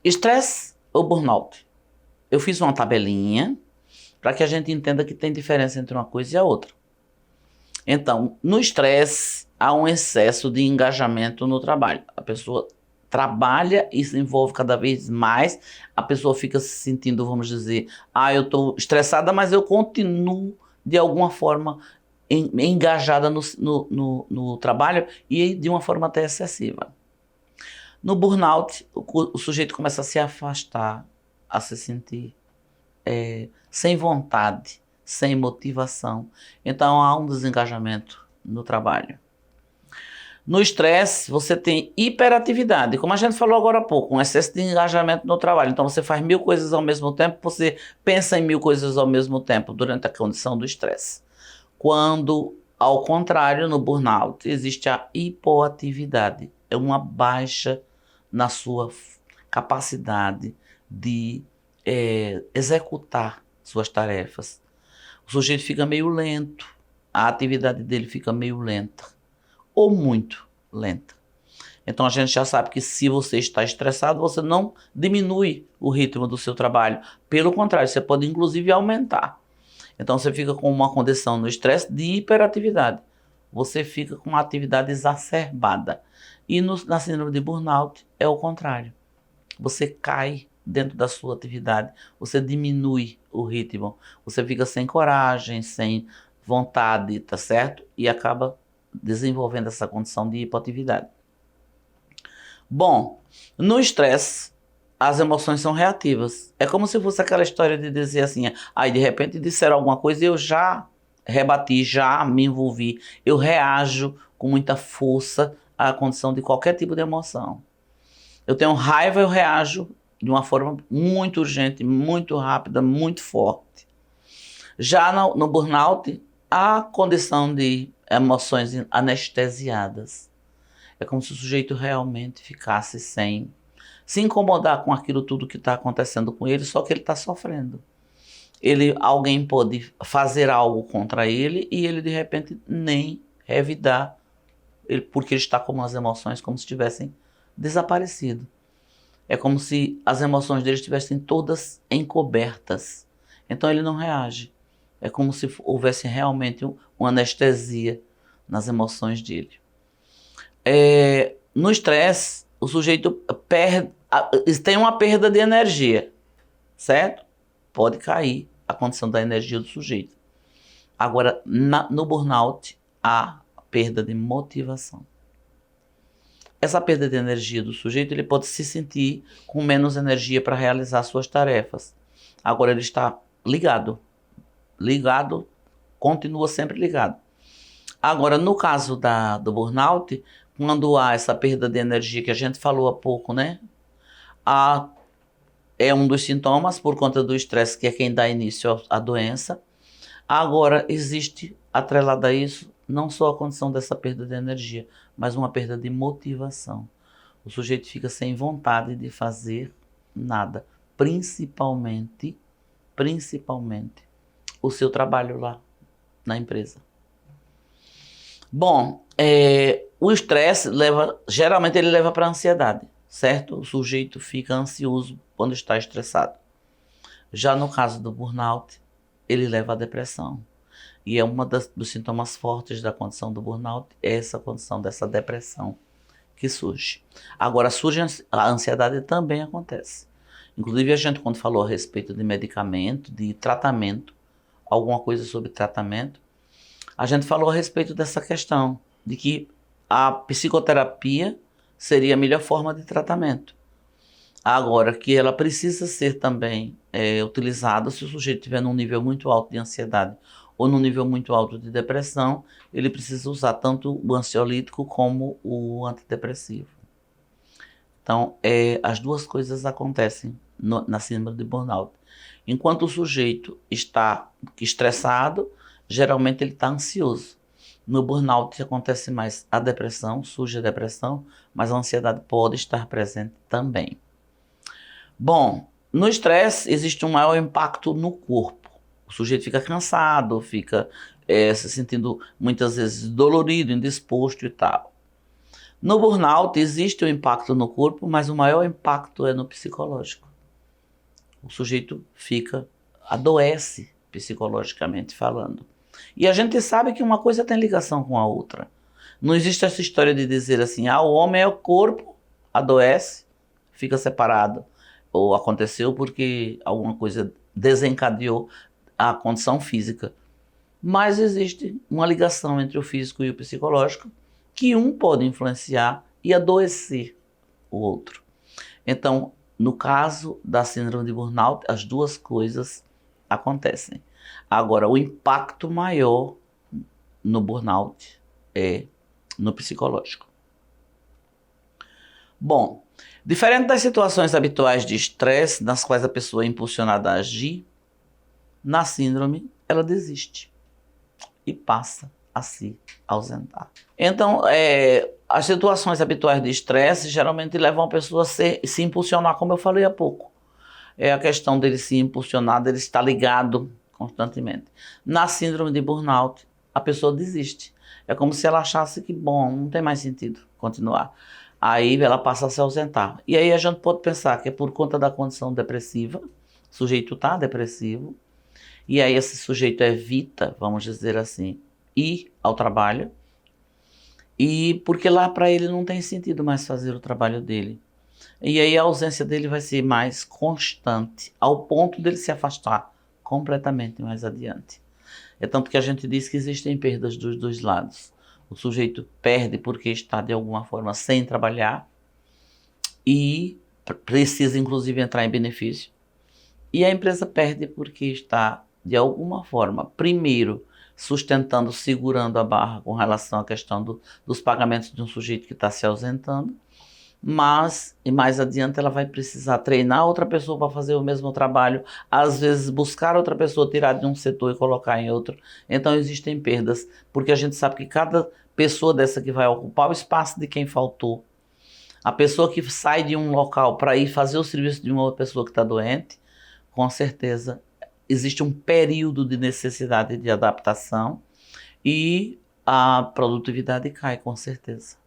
Estresse ou burnout? Eu fiz uma tabelinha para que a gente entenda que tem diferença entre uma coisa e a outra. Então, no estresse, há um excesso de engajamento no trabalho. A pessoa trabalha e se envolve cada vez mais, a pessoa fica se sentindo, vamos dizer, eu estou estressada, mas eu continuo, de alguma forma, engajada no trabalho e de uma forma até excessiva. No burnout, o sujeito começa a se afastar, a se sentir sem vontade, sem motivação. Então há um desengajamento no trabalho. No estresse, você tem hiperatividade, como a gente falou agora há pouco, um excesso de engajamento no trabalho. Então você faz 1000 coisas ao mesmo tempo, você pensa em 1000 coisas ao mesmo tempo durante a condição do estresse. Quando, ao contrário, no burnout, existe a hipoatividade. É uma baixa na sua capacidade de executar suas tarefas. O sujeito fica meio lento, a atividade dele fica meio lenta, ou muito lenta. Então a gente já sabe que se você está estressado, você não diminui o ritmo do seu trabalho. Pelo contrário, você pode inclusive aumentar. Então você fica com uma condição no estresse de hiperatividade. Você fica com uma atividade exacerbada. E na síndrome de burnout é o contrário. Você cai dentro da sua atividade, você diminui o ritmo, você fica sem coragem, sem vontade, tá certo? E acaba desenvolvendo essa condição de hipoatividade. Bom, no estresse, as emoções são reativas. É como se fosse aquela história de dizer assim, de repente disseram alguma coisa e eu já rebati, já me envolvi, eu reajo com muita força à condição de qualquer tipo de emoção. Eu tenho raiva, eu reajo de uma forma muito urgente, muito rápida, muito forte. Já no burnout, há condição de emoções anestesiadas. É como se o sujeito realmente ficasse sem se incomodar com aquilo tudo que está acontecendo com ele, só que ele está sofrendo. Alguém pode fazer algo contra ele e ele de repente nem revidar, porque ele está com as emoções como se tivessem desaparecido. É como se as emoções dele estivessem todas encobertas. Então ele não reage. É como se houvesse realmente uma anestesia nas emoções dele. No estresse, o sujeito tem uma perda de energia, certo? Pode cair a condição da energia do sujeito. Agora, no burnout, há perda de motivação. Essa perda de energia do sujeito, ele pode se sentir com menos energia para realizar suas tarefas. Agora ele está ligado, continua sempre ligado. Agora, no caso do burnout, quando há essa perda de energia que a gente falou há pouco, né? É um dos sintomas por conta do estresse, que é quem dá início à doença. Agora, existe, atrelado a isso, não só a condição dessa perda de energia, mas uma perda de motivação. O sujeito fica sem vontade de fazer nada, principalmente o seu trabalho lá na empresa. Bom, o estresse geralmente ele leva para a ansiedade, certo? O sujeito fica ansioso quando está estressado. Já no caso do burnout, ele leva à depressão. E é dos sintomas fortes da condição do burnout, é essa condição dessa depressão que surge. Agora, a ansiedade também acontece. Inclusive, a gente, quando falou a respeito de medicamento, de tratamento, alguma coisa sobre tratamento, a gente falou a respeito dessa questão, de que a psicoterapia seria a melhor forma de tratamento. Agora, que ela precisa ser também utilizada se o sujeito estiver num nível muito alto de ansiedade ou num nível muito alto de depressão, ele precisa usar tanto o ansiolítico como o antidepressivo. Então, as duas coisas acontecem na síndrome de burnout. Enquanto o sujeito está estressado, geralmente ele está ansioso. No burnout acontece mais a depressão, surge a depressão, mas a ansiedade pode estar presente também. Bom, no estresse existe um maior impacto no corpo. O sujeito fica cansado, fica se sentindo muitas vezes dolorido, indisposto e tal. No burnout existe o impacto no corpo, mas o maior impacto é no psicológico. O sujeito adoece psicologicamente falando. E a gente sabe que uma coisa tem ligação com a outra. Não existe essa história de dizer assim, o homem é o corpo, adoece, fica separado. Ou aconteceu porque alguma coisa desencadeou a condição física. Mas existe uma ligação entre o físico e o psicológico, que um pode influenciar e adoecer o outro. Então, no caso da síndrome de burnout, as duas coisas acontecem. Agora, o impacto maior no burnout é no psicológico. Bom, diferente das situações habituais de estresse, nas quais a pessoa é impulsionada a agir, na síndrome ela desiste e passa a se ausentar. Então, as situações habituais de estresse geralmente levam a pessoa a se impulsionar, como eu falei há pouco. É a questão dele se impulsionar, dele estar ligado constantemente. Na síndrome de burnout, a pessoa desiste. É como se ela achasse que, bom, não tem mais sentido continuar. Aí ela passa a se ausentar. E aí a gente pode pensar que é por conta da condição depressiva, o sujeito está depressivo, e aí esse sujeito evita, vamos dizer assim, ir ao trabalho, e porque lá para ele não tem sentido mais fazer o trabalho dele. E aí a ausência dele vai ser mais constante, ao ponto dele se afastar completamente mais adiante. É tanto que a gente diz que existem perdas dos dois lados. O sujeito perde porque está de alguma forma sem trabalhar e precisa inclusive entrar em benefício. E a empresa perde porque está de alguma forma, primeiro, sustentando, segurando a barra com relação à questão dos pagamentos de um sujeito que está se ausentando, mas, e mais adiante, ela vai precisar treinar outra pessoa para fazer o mesmo trabalho, às vezes buscar outra pessoa, tirar de um setor e colocar em outro. Então existem perdas, porque a gente sabe que cada pessoa dessa que vai ocupar o espaço de quem faltou, a pessoa que sai de um local para ir fazer o serviço de uma outra pessoa que está doente, com certeza existe um período de necessidade de adaptação e a produtividade cai, com certeza.